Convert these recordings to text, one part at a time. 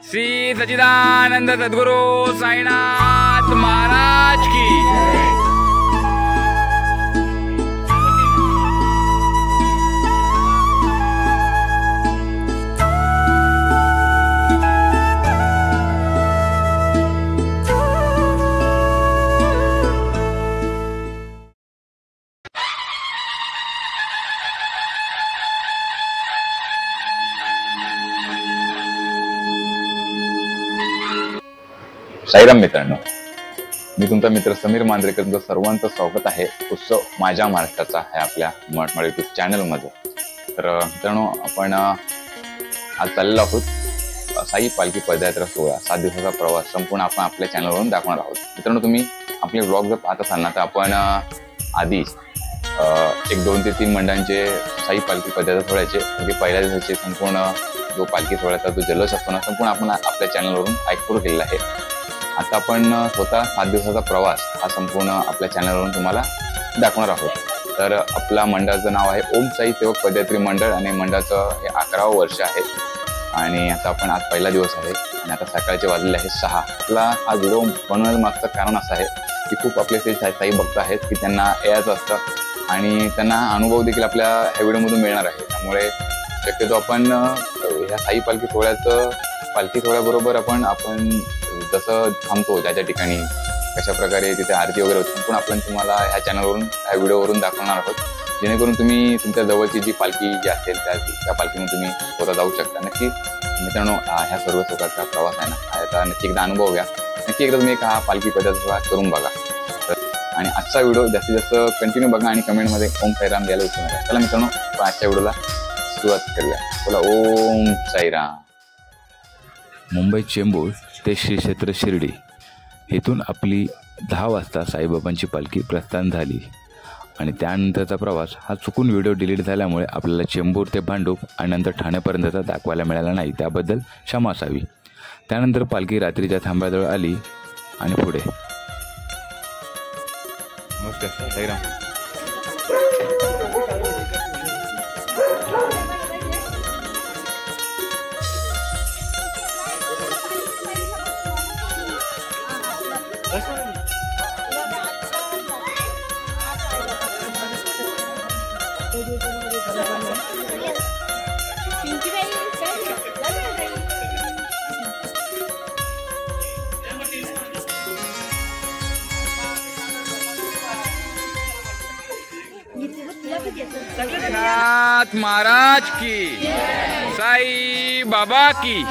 श्री सच्चिदानंद सद्गुरु साईनाथ महाराज की। साईराम मित्रांनो, मी तुमचा मित्र समीर मांजरेकर, तुमचं सर्वांचं स्वागत आहे उत्सव माझ्या महाराष्ट्राचा आहे आपल्या मराठी यूट्यूब चॅनलमध्ये। तर मित्रांनो, आपण आज चाललेलो आहोत साई पालखी पदयात्रा सोहळा 7 दिवसाचा प्रवास संपूर्ण आपण आपल्या चॅनलवरून दाखवणार आहोत। मित्रांनो, तुम्ही आपले व्लॉग जर पाहत असाल ना, तर आपण आधी 1, 2 ते 3 मंडळांचे साई पालखी पदयात्रा सोहळ्याचे म्हणजे पहिल्या दिवसाचे संपूर्ण जो पालखी सोहळ्याचा जो जल्लोष असतो ना, संपूर्ण आपण आपल्या चॅनलवरून ऐकून केलेला आहे। आता आपण स्वतः 7 दिवसाचा प्रवास हा संपूर्ण आपल्या चॅनलवरून तुम्हाला दाखवणार आहोत। तर आपल्या मंडळाचं नाव आहे ओम साई सेवक पदयात्री मंडळ आणि मंडळाचं हे 11वं वर्ष आहे। आणि आता आपण आज पहिला दिवस आहे आणि आता सकाळचे वाजलेले आहे 6। आपला हा व्हिडिओ बनवण्याचं मागचं कारण असं आहे की खूप आपले ते साई भक्त आहेत की त्यांना यायचं असतं आणि त्यांना अनुभव देखील आपल्या ह्या व्हिडिओमधून मिळणार आहे। त्यामुळे शक्यतो आपण ह्या साई पालखी सोहळ्याबरोबर आपण जसं थांबतो ज्या ठिकाणी कशा प्रकारे तिथे आरती वगैरे होती पण आपण तुम्हाला ह्या चॅनलवरून ह्या व्हिडिओवरून दाखवणार आहोत, जेणेकरून तुम्ही तुमच्या जवळची जी पालखी जी असेल त्या पालखीने तुम्ही स्वतः जाऊ शकता। नक्की मित्रांनो, ह्या सर्व स्वतःचा प्रवास आहे ना, याचा नक्की एकदा अनुभव घ्या। नक्की एकदा तुम्ही हा पालखी पदयात्रा करून बघा। आणि आजचा व्हिडिओ जास्तीत जास्त कंटिन्यू बघा आणि कमेंटमध्ये ओम साईराम द्यायला विसरू नका। चला मित्रांनो, आजच्या व्हिडिओला सुरुवात करूया। बोला ओम साईराम। मुंबई चेंबूर ते श्री क्षेत्र शिर्डी इथून आपली 10 वाजता साईबाबांची पालखी प्रस्थान झाली आणि त्यानंतरचा प्रवास हा चुकून व्हिडिओ डिलीट झाल्यामुळे आपल्याला चेंबूर ते भांडूप आणि नंतर ठाण्यापर्यंतचा दाखवायला मिळाला नाही, त्याबद्दल क्षमा असावी। त्यानंतर पालखी रात्रीच्या थांब्याजवळ आली आणि पुढे नमस्कार साईराम। साईनाथ महाराज की, साई बाबा की।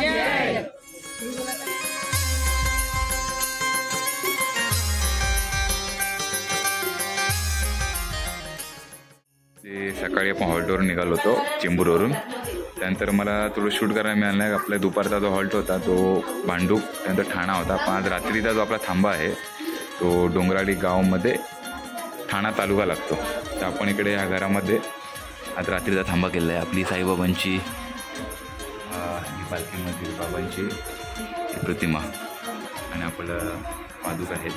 सकाळी आपण हॉल्टवर निघालो होतो चेंबूरवरून। त्यानंतर मला थोडं शूट करायला मिळालं नाही। आपल्या दुपारचा जो हॉल्ट होता तो भांडूप, त्यानंतर ठाणा होता। पण आज रात्रीचा जो आपला थांबा आहे तो डोंगराळी गावामध्ये ठाणा तालुका लागतो। तर आपण इकडे या घरामध्ये आज रात्रीचा थांबा केलेला आहे। आपली साईबाबांची ही पालखीमधील बाबांची प्रतिमा आणि आपलं पादुक आहेत।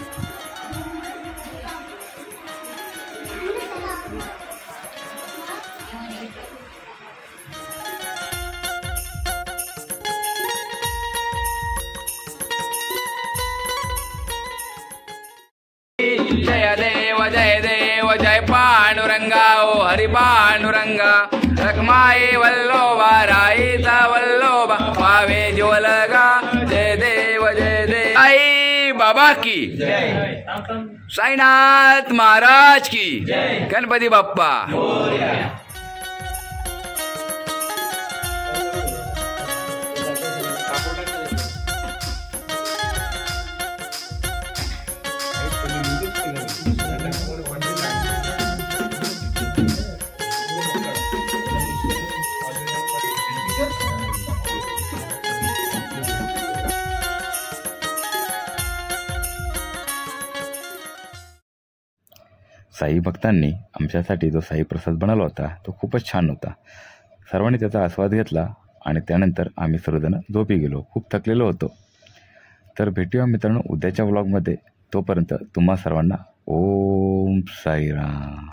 जय देव जय पांडुरंगा, ओ हरि पांडुरंगा। रखमाई वल्लोबा, राईचा वल्लोबा, पावे ज्वलगा। जय देव साई बाबा की, साईनाथ महाराज की, गणपती बाप्पा। साई भक्तांनी आमच्यासाठी जो साई प्रसाद बनवला होता तो खूपच छान होता। सर्वांनी त्याचा आस्वाद घेतला आणि त्यानंतर आम्ही सर्वजण झोपी गेलो, खूप थकलेलो होतो। तर भेटूया मित्रांनो उद्याच्या व्लॉगमध्ये। तोपर्यंत तुम्हा सर्वांना ओम साईराम।